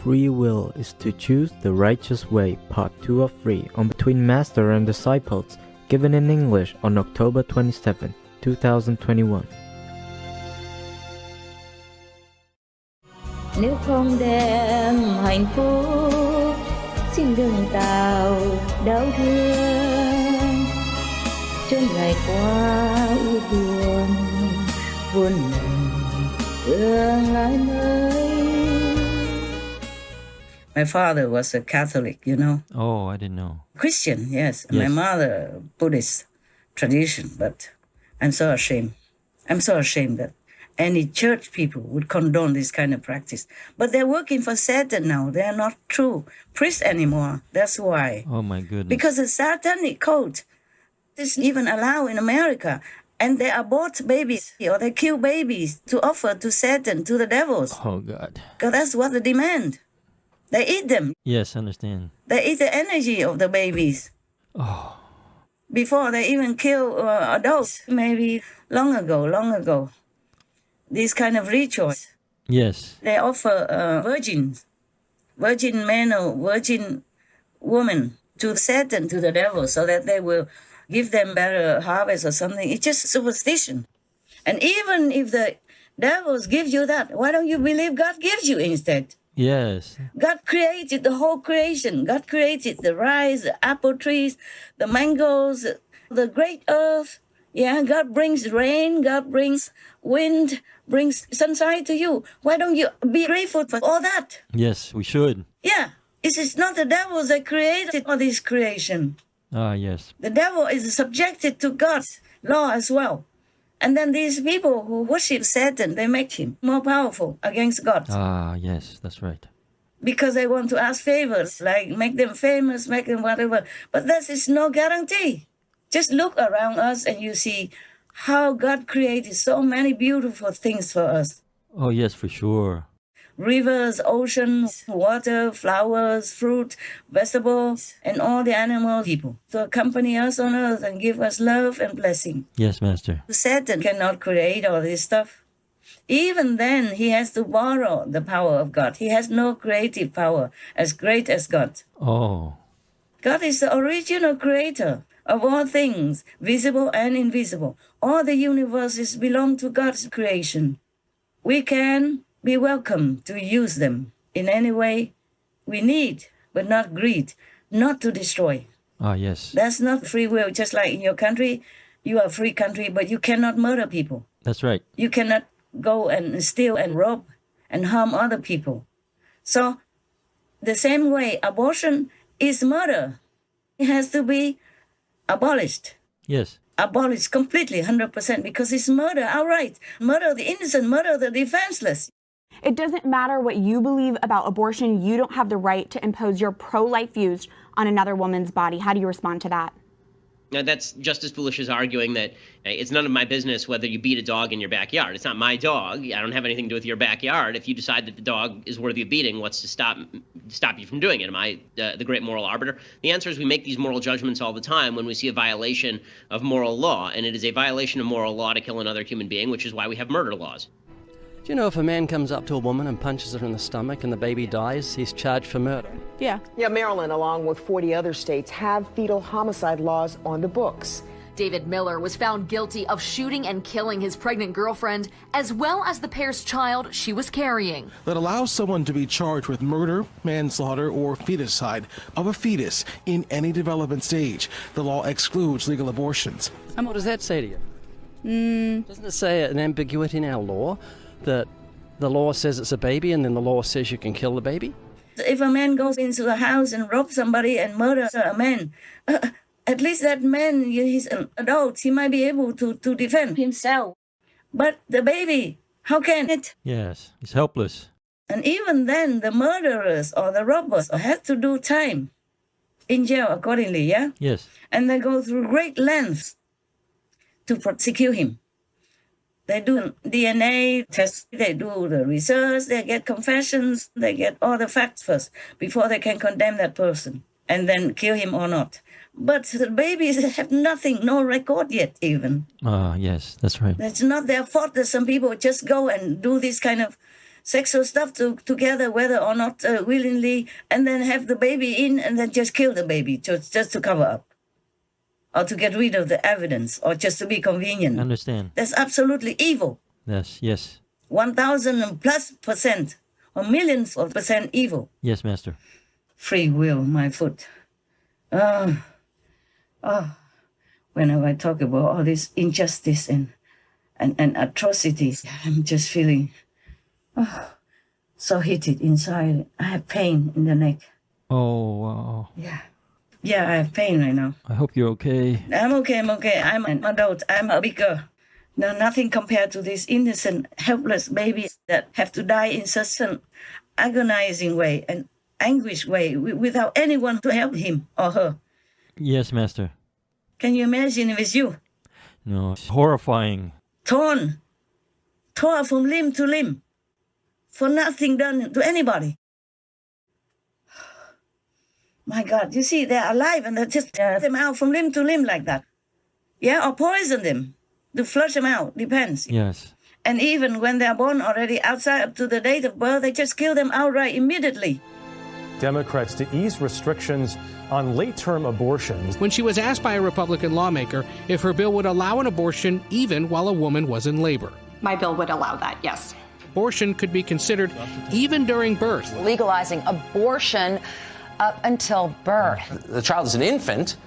Free will is to choose the righteous way, part 2 of 3 on Between Master and Disciples, given in English on October 27, 2021. Nếu không đem hạnh phúc, xin đừng tạo đau thương, chốn ngày qua u buồn, buồn thương ai nơi. My father was a Catholic, you know. Oh, I didn't know. Christian, yes. My mother, Buddhist tradition, but I'm so ashamed. I'm so ashamed that any church people would condone this kind of practice. But they're working for Satan now. They are not true priests anymore. That's why. Oh, my goodness. Because the satanic cult is even allowed in America. And they abort babies or they kill babies to offer to Satan, to the devils. Oh, God. Because that's what they demand. They eat them. Yes, I understand. They eat the energy of the babies. Oh. Before they even kill adults, maybe long ago. These kind of rituals. Yes. They offer virgin men or virgin women to Satan, to the devil, so that they will give them better harvest or something. It's just superstition. And even if the devils give you that, why don't you believe God gives you instead? Yes. God created the whole creation. God created the rice, the apple trees, the mangoes, the great earth. Yeah, God brings rain, God brings wind, brings sunshine to you. Why don't you be grateful for all that? Yes, we should. Yeah, it is not the devil that created all this creation. Ah, yes. The devil is subjected to God's law as well. And then these people who worship Satan, they make him more powerful against God. Ah, yes, that's right. Because they want to ask favors, like make them famous, make them whatever. But that is no guarantee. Just look around us and you see how God created so many beautiful things for us. Oh, yes, for sure. Rivers, oceans, water, flowers, fruit, vegetables, and all the animal people to accompany us on earth and give us love and blessing. Yes, Master. Satan cannot create all this stuff. Even then, he has to borrow the power of God. He has no creative power as great as God. Oh. God is the original creator of all things, visible and invisible. All the universes belong to God's creation. We can be welcome to use them in any way we need, but not greed, not to destroy. Ah, yes. That's not free will. Just like in your country, you are a free country, but you cannot murder people. That's right. You cannot go and steal and rob and harm other people. So the same way, abortion is murder. It has to be abolished. Yes. Abolished completely, 100%, because it's murder outright. Murder the innocent, murder the defenseless. It doesn't matter what you believe about abortion. You don't have the right to impose your pro-life views on another woman's body. How do you respond to that? Now, that's just as foolish as arguing that it's none of my business whether you beat a dog in your backyard. It's not my dog. I don't have anything to do with your backyard. If you decide that the dog is worthy of beating, what's to stop you from doing it? Am I the great moral arbiter? The answer is we make these moral judgments all the time when we see a violation of moral law, and it is a violation of moral law to kill another human being, which is why we have murder laws. Do you know if a man comes up to a woman and punches her in the stomach and the baby dies, he's charged for murder? Yeah. Yeah, Maryland, along with 40 other states, have fetal homicide laws on the books. David Miller was found guilty of shooting and killing his pregnant girlfriend, as well as the pair's child she was carrying. That allows someone to be charged with murder, manslaughter, or feticide of a fetus in any development stage. The law excludes legal abortions. And what does that say to you? Doesn't it say an ambiguity in our law? That the law says it's a baby and then the law says you can kill the baby? If a man goes into a house and robs somebody and murders a man, at least that man, he's an adult, he might be able to defend himself. But the baby, how can it? Yes, he's helpless. And even then, the murderers or the robbers have to do time in jail accordingly, yeah? Yes. And they go through great lengths to prosecute him. They do DNA tests, they do the research, they get confessions, they get all the facts first before they can condemn that person and then kill him or not. But the babies have nothing, no record yet even. Ah, yes, that's right. It's not their fault that some people just go and do this kind of sexual stuff together, whether or not willingly, and then have the baby in and then just kill the baby just to cover up or to get rid of the evidence or just to be convenient. Understand. That's absolutely evil. Yes. 1,000+% or millions of percent evil. Yes, Master. Free will, my foot. Whenever I talk about all this injustice and atrocities, I'm just feeling so heated inside. I have pain in the neck. Oh, wow. Yeah, I have pain right now. I hope you're okay. I'm okay. I'm an adult. I'm a big girl. No, nothing compared to these innocent, helpless babies that have to die in such an agonizing way and anguish way without anyone to help him or her. Yes, Master. Can you imagine if it's you? No, it's horrifying. Torn from limb to limb, for nothing done to anybody. My God, you see, they're alive and they just tear them out from limb to limb like that. Yeah, or poison them to flush them out, depends. Yes. And even when they're born already outside up to the date of birth, they just kill them outright immediately. Democrats to ease restrictions on late-term abortions. When she was asked by a Republican lawmaker if her bill would allow an abortion even while a woman was in labor. My bill would allow that, yes. Abortion could be considered even during birth. Legalizing abortion up until birth. The child is an infant,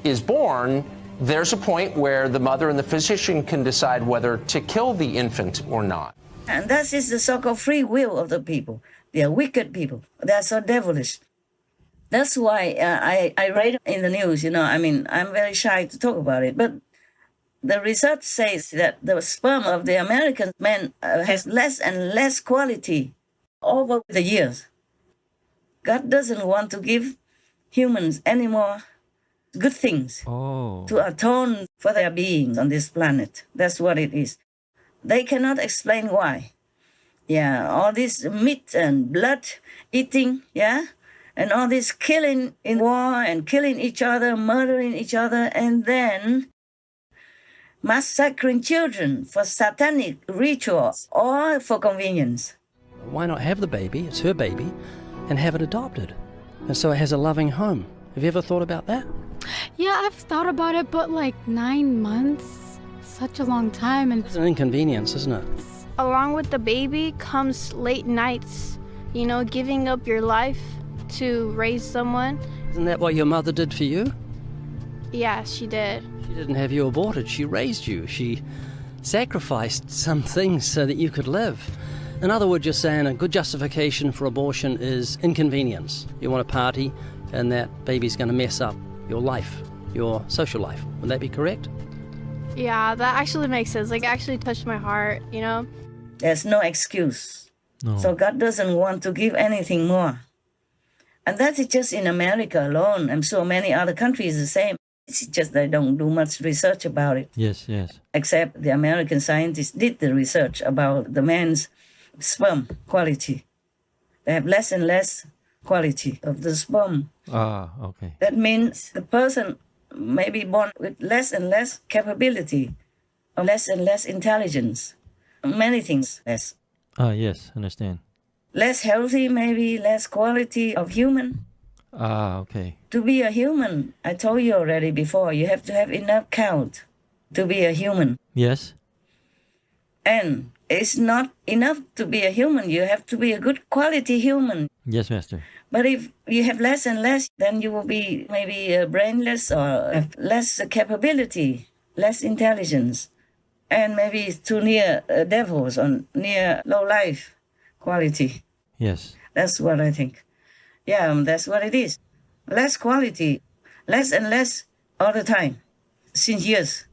is born, there's a point where the mother and the physician can decide whether to kill the infant or not. And that is the so-called free will of the people. They are wicked people. They are so devilish. That's why I read in the news, I'm very shy to talk about it. But the research says that the sperm of the American men has less and less quality over the years. God doesn't want to give humans any more good things to atone for their being on this planet. That's what it is. They cannot explain why. Yeah, all this meat and blood eating, and all this killing in war and killing each other, murdering each other, and then massacring children for satanic rituals or for convenience. Why not have the baby, it's her baby, and have it adopted? And so it has a loving home. Have you ever thought about that? Yeah, I've thought about it, but 9 months, such a long time. And it's an inconvenience, isn't it? Along with the baby comes late nights, giving up your life to raise someone. Isn't that what your mother did for you? Yeah, she did. She didn't have you aborted, she raised you. She sacrificed some things so that you could live. In other words, you're saying a good justification for abortion is inconvenience. You want a party and that baby's going to mess up your life, your social life. Would that be correct? Yeah, that actually makes sense. Actually touched my heart, There's no excuse. No. So God doesn't want to give anything more. And that is just in America alone. I'm sure many other countries the same. It's just they don't do much research about it. Yes. Except the American scientists did the research about the man's sperm quality. They have less and less quality of the sperm. Okay. That means the person may be born with less and less capability or less and less intelligence. Many things less. Yes, understand. Less healthy, maybe less quality of human. Okay. To be a human, I told you already before, you have to have enough count to be a human. Yes. And it's not enough to be a human. You have to be a good quality human. Yes, Master. But if you have less and less, then you will be maybe brainless or have less capability, less intelligence, and maybe too near devils or near low life quality. Yes. That's what I think. Yeah, that's what it is. Less quality, less and less all the time, since years.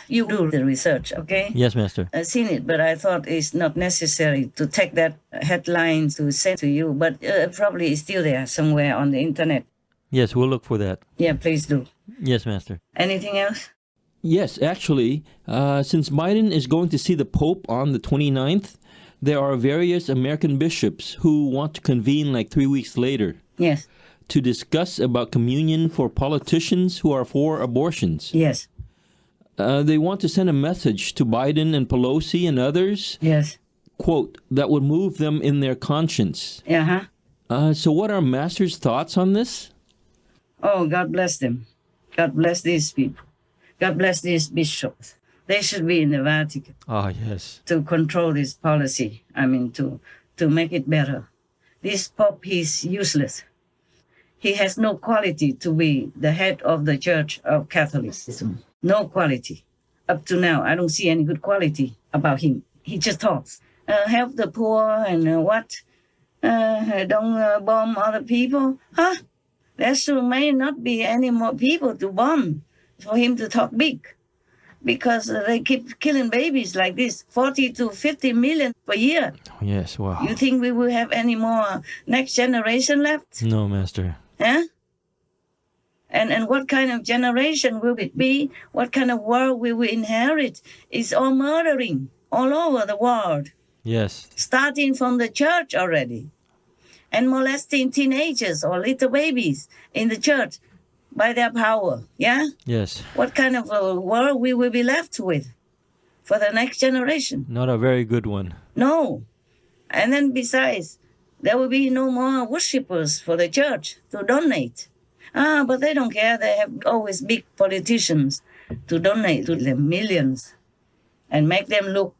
You do the research, okay? Yes, Master. I've seen it, but I thought it's not necessary to take that headline to send to you, but probably it's still there somewhere on the internet. Yes, we'll look for that. Yeah, please do. Yes, Master. Anything else? Yes, actually, since Biden is going to see the Pope on the 29th, there are various American bishops who want to convene 3 weeks later. Yes. To discuss about communion for politicians who are for abortions. Yes. They want to send a message to Biden and Pelosi and others. Yes. quote, that would move them in their conscience. So what are Master's thoughts on this? Oh, God bless them. God bless these people. God bless these bishops. They should be in the Vatican. Ah, yes. To control this policy. I mean, to make it better. This Pope, he's useless. He has no quality to be the head of the Church of Catholicism. No quality. Up to now, I don't see any good quality about him. He just talks. Help the poor and what? Don't bomb other people. Huh? There soon may not be any more people to bomb for him to talk big. Because they keep killing babies like this, 40 to 50 million per year. Oh, yes, wow. You think we will have any more next generation left? No, Master. Huh? And what kind of generation will it be? What kind of world will we inherit? It's all murdering all over the world. Yes. Starting from the church already. And molesting teenagers or little babies in the church by their power. Yeah? Yes. What kind of a world we will be left with for the next generation? Not a very good one. No. And then besides, there will be no more worshippers for the church to donate. But they don't care. They have always big politicians to donate to them millions and make them look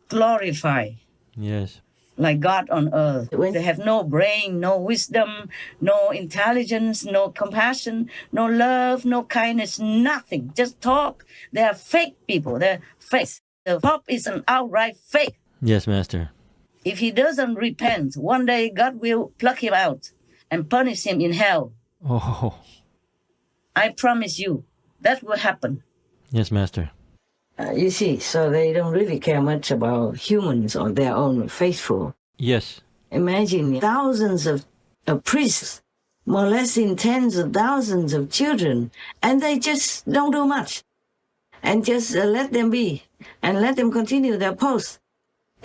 glorified. Yes. Like God on earth. When they have no brain, no wisdom, no intelligence, no compassion, no love, no kindness, nothing. Just talk. They are fake people. They're fake. The Pope is an outright fake. Yes, Master. If he doesn't repent, one day God will pluck him out and punish him in hell. Oh. I promise you, that will happen. Yes, Master. You see, so they don't really care much about humans or their own faithful. Yes. Imagine thousands of priests molesting tens of thousands of children, and they just don't do much. And just let them be, and let them continue their post.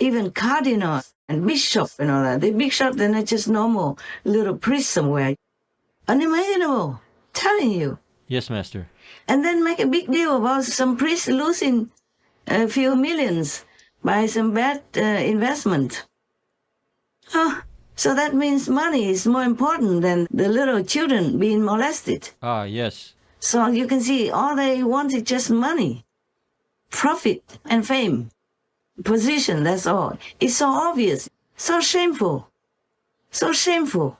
Even cardinals and bishops and all that. The bishops, they're not just normal little priests somewhere. Unimaginable, telling you. Yes, Master. And then make a big deal about some priest losing a few millions by some bad investment. So that means money is more important than the little children being molested. Ah, yes. So you can see all they want is just money, profit and fame, position, that's all. It's so obvious, so shameful, so shameful.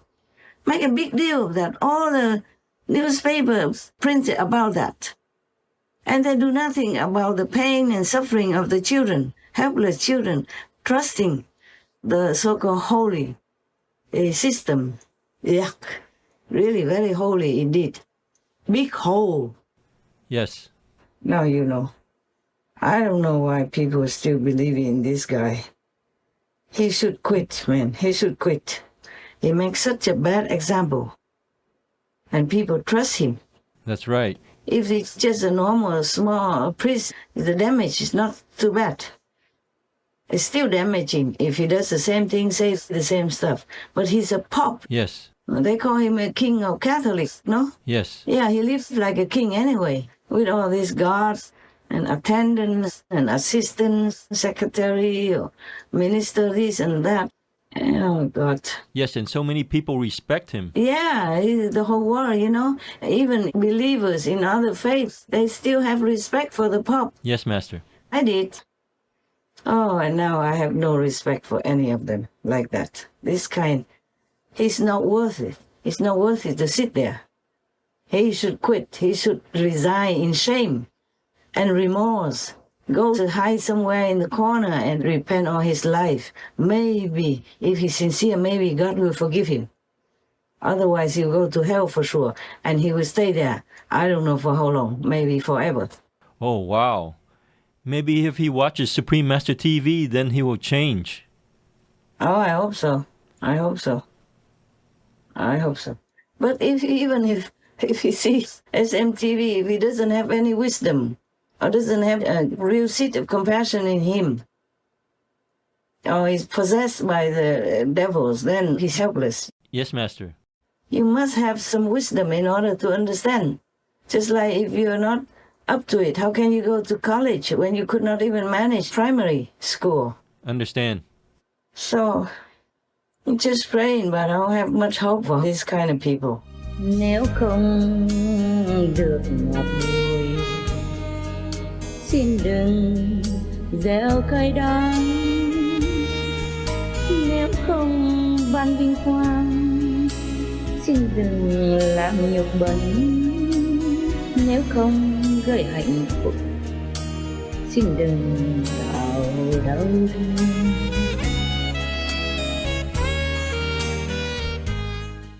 Make a big deal of that. All the newspapers printed about that. And they do nothing about the pain and suffering of the children, helpless children, trusting the so-called holy system. Yuck. Really very holy indeed. Big hole. Yes. Now you know. I don't know why people still believe in this guy. He should quit, man. He should quit. He makes such a bad example. And people trust him. That's right. If it's just a normal, small priest, the damage is not too bad. It's still damaging if he does the same thing, says the same stuff. But he's a pope. Yes. They call him a king of Catholics, no? Yes. Yeah, he lives like a king anyway, with all these guards and attendants and assistants, secretary or minister, this and that. Oh, God. Yes, and so many people respect him. Yeah, the whole world, you know. Even believers in other faiths, they still have respect for the Pope. Yes, Master. I did. Oh, and now I have no respect for any of them like that. This kind, he's not worth it. It's not worth it to sit there. He should quit. He should resign in shame and remorse. Go to hide somewhere in the corner and repent all his life. Maybe, if he's sincere, maybe God will forgive him. Otherwise, he'll go to hell for sure, and he will stay there. I don't know for how long, maybe forever. Oh, wow. Maybe if he watches Supreme Master TV, then he will change. Oh, I hope so. I hope so. I hope so. But even if he sees SMTV, if he doesn't have any wisdom, or doesn't have a real seed of compassion in him, or is possessed by the devils, then he's helpless. Yes, Master. You must have some wisdom in order to understand. Just like if you're not up to it, how can you go to college when you could not even manage primary school? Understand. So, I'm just praying, but I don't have much hope for these kind of people. Nếu không được ngọt bùi, xin đừng gieo cay đắng. Nếu không ban vinh quang, xin đừng làm nhục bẩn. Nếu không gây hạnh phúc, xin đừng tạo đau thương.